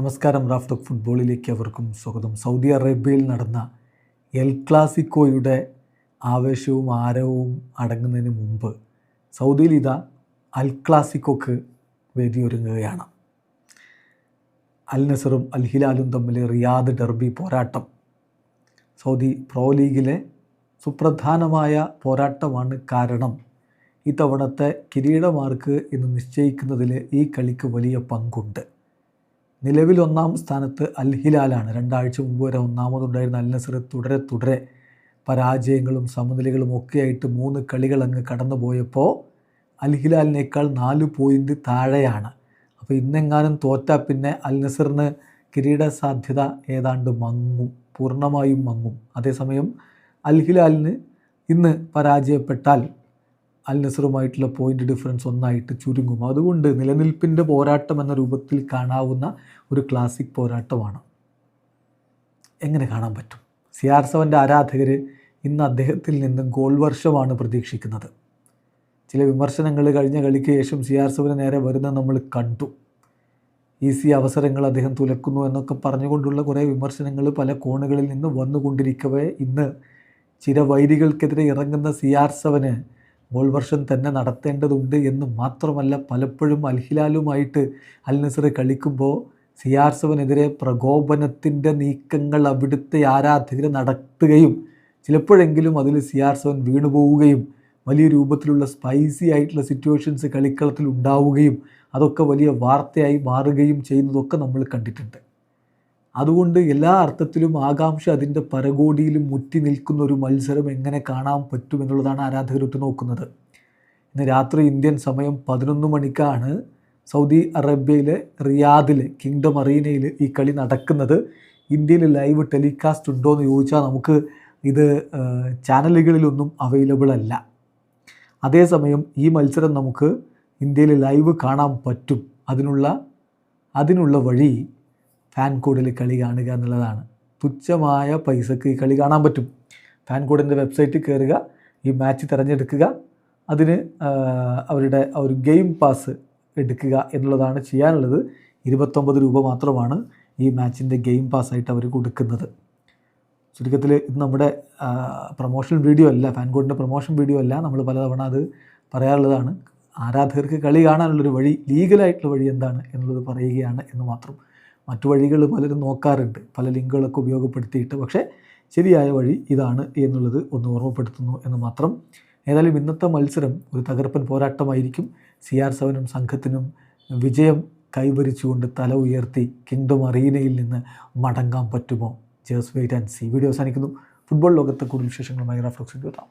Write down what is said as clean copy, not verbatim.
നമസ്കാരം. Raf talk ഫുട്ബോളിലേക്ക് അവർക്കും സ്വാഗതം. സൗദി അറേബ്യയിൽ നടന്ന എൽ ക്ലാസിക്കോയുടെ ആവേശവും ആരവവും അടങ്ങുന്നതിന് മുമ്പ് സൗദിയിൽ ഇതാ അൽ ക്ലാസിക്കോക്ക് വേദിയൊരുങ്ങുകയാണ്. അൽ നസറും അൽ ഹിലാലും തമ്മിൽ റിയാദ് ഡെർബി പോരാട്ടം സൗദി പ്രോ ലീഗിലെ സുപ്രധാനമായ പോരാട്ടമാണ്. കാരണം ഇത്തവണത്തെ കിരീടമാർക്ക് എന്ന് നിശ്ചയിക്കുന്നതിൽ ഈ കളിക്ക് വലിയ പങ്കുണ്ട്. നിലവിൽ ഒന്നാം സ്ഥാനത്ത് അൽ ഹിലാലാണ്. 2 ആഴ്ച മുമ്പ് വരെ ഒന്നാമതുണ്ടായിരുന്ന അൽ നസർ തുടരെ പരാജയങ്ങളും സമനിലകളും ഒക്കെയായിട്ട് 3 കളികൾ അങ്ങ് കടന്നു പോയപ്പോൾ അൽ ഹിലാലിനേക്കാൾ 4 പോയിൻ്റ് താഴെയാണ്. അപ്പോൾ ഇന്നെങ്ങാനും തോറ്റാൽ പിന്നെ അൽ നസറിന് കിരീട സാധ്യത ഏതാണ്ട് മങ്ങും, പൂർണ്ണമായും മങ്ങും. അതേസമയം അൽ ഹിലാലിന് ഇന്ന് പരാജയപ്പെട്ടാൽ അൽ നസറുമായിട്ടുള്ള പോയിൻ്റ് ഡിഫറൻസ് ഒന്നായിട്ട് ചുരുങ്ങും. അതുകൊണ്ട് നിലനിൽപ്പിൻ്റെ പോരാട്ടം എന്ന രൂപത്തിൽ കാണാവുന്ന ഒരു ക്ലാസിക് പോരാട്ടമാണ്. എങ്ങനെ കാണാൻ പറ്റും? CR7 ആരാധകർ ഇന്ന് അദ്ദേഹത്തിൽ നിന്ന് ഗോൾ വർഷമാണ് പ്രതീക്ഷിക്കുന്നത്. ചില വിമർശനങ്ങൾ കഴിഞ്ഞ കളിക്ക് ശേഷം CR7 നേരെ വരുന്നത് നമ്മൾ കണ്ടു. ഈസി അവസരങ്ങൾ അദ്ദേഹം തുലക്കുന്നു എന്നൊക്കെ പറഞ്ഞുകൊണ്ടുള്ള കുറേ വിമർശനങ്ങൾ പല കോണുകളിൽ നിന്ന് വന്നുകൊണ്ടിരിക്കവേ ഇന്ന് ചിരവൈരികൾക്കെതിരെ ഇറങ്ങുന്ന CR7 ഗോൾ വർഷം തന്നെ നടത്തേണ്ടതുണ്ട് എന്ന് മാത്രമല്ല, പലപ്പോഴും അൽ ഹിലാലുമായിട്ട് അൽ നസർ കളിക്കുമ്പോൾ CR7 പ്രകോപനത്തിൻ്റെ നീക്കങ്ങൾ അവിടുത്തെ ആരാധകർ നടത്തുകയും ചിലപ്പോഴെങ്കിലും അതിൽ CR7 വീണുപോവുകയും വലിയ രൂപത്തിലുള്ള സ്പൈസി ആയിട്ടുള്ള സിറ്റുവേഷൻസ് കളിക്കളത്തിൽ ഉണ്ടാവുകയും അതൊക്കെ വലിയ വാർത്തയായി മാറുകയും ചെയ്യുന്നതൊക്കെ നമ്മൾ കണ്ടിട്ടുണ്ട്. അതുകൊണ്ട് എല്ലാ അർത്ഥത്തിലും ആകാംക്ഷ അതിൻ്റെ പരകോടിയിലും മുറ്റി നിൽക്കുന്ന ഒരു മത്സരം എങ്ങനെ കാണാൻ പറ്റുമെന്നുള്ളതാണ് ആരാധകർ ഉറ്റുനോക്കുന്നത്. ഇന്ന് രാത്രി ഇന്ത്യൻ സമയം 11 മണിക്കാണ് സൗദി അറേബ്യയിലെ റിയാദിൽ കിങ്ഡം അറീനയിൽ ഈ കളി നടക്കുന്നത്. ഇന്ത്യയിൽ ലൈവ് ടെലികാസ്റ്റ് ഉണ്ടോ എന്ന് ചോദിച്ചാൽ നമുക്ക് ഇത് ചാനലുകളിലൊന്നും അവൈലബിൾ അല്ല. അതേസമയം ഈ മത്സരം നമുക്ക് ഇന്ത്യയിൽ ലൈവ് കാണാൻ പറ്റും. അതിനുള്ള വഴി ഫാൻ കോഡിൽ കളി കാണുക എന്നുള്ളതാണ്. തുച്ഛമായ പൈസക്ക് ഈ കളി കാണാൻ പറ്റും. ഫാൻ കോഡിൻ്റെ വെബ്സൈറ്റിൽ കയറുക, ഈ മാച്ച് തിരഞ്ഞെടുക്കുക, അതിന് അവരുടെ ഒരു ഗെയിം പാസ് എടുക്കുക എന്നുള്ളതാണ് ചെയ്യാനുള്ളത്. 29 രൂപ മാത്രമാണ് ഈ മാച്ചിൻ്റെ ഗെയിം പാസ്സായിട്ട് അവർ കൊടുക്കുന്നത്. ചുരുക്കത്തിൽ ഇത് നമ്മുടെ പ്രൊമോഷൻ വീഡിയോ അല്ല, ഫാൻ കോഡിൻ്റെ പ്രൊമോഷൻ വീഡിയോ അല്ല. നമ്മൾ പലതവണ അത് പറയാറുള്ളതാണ്. ആരാധകർക്ക് കളി കാണാനുള്ളൊരു വഴി, ലീഗലായിട്ടുള്ള വഴി എന്താണ് എന്നുള്ളത് പറയുകയാണ് എന്ന് മാത്രം. മറ്റു വഴികൾ പലരും നോക്കാറുണ്ട്, പല ലിങ്കുകളൊക്കെ ഉപയോഗപ്പെടുത്തിയിട്ട്. പക്ഷേ ശരിയായ വഴി ഇതാണ് എന്നുള്ളത് ഒന്ന് ഓർമ്മപ്പെടുത്തുന്നു എന്ന് മാത്രം. ഏതായാലും ഇന്നത്തെ മത്സരം ഒരു തകർപ്പൻ പോരാട്ടമായിരിക്കും. CR7 സംഘത്തിനും വിജയം കൈവരിച്ചുകൊണ്ട് തല ഉയർത്തി കിങ്ഡം അറീനയിൽ നിന്ന് മടങ്ങാൻ പറ്റുമോ? Just wait and see. Video അവസാനിക്കുന്നു. ഫുട്ബോൾ ലോകത്തെ കൂടുതൽ വിശേഷങ്ങളുമായി റാഫ് ടോക്സ് എത്താം.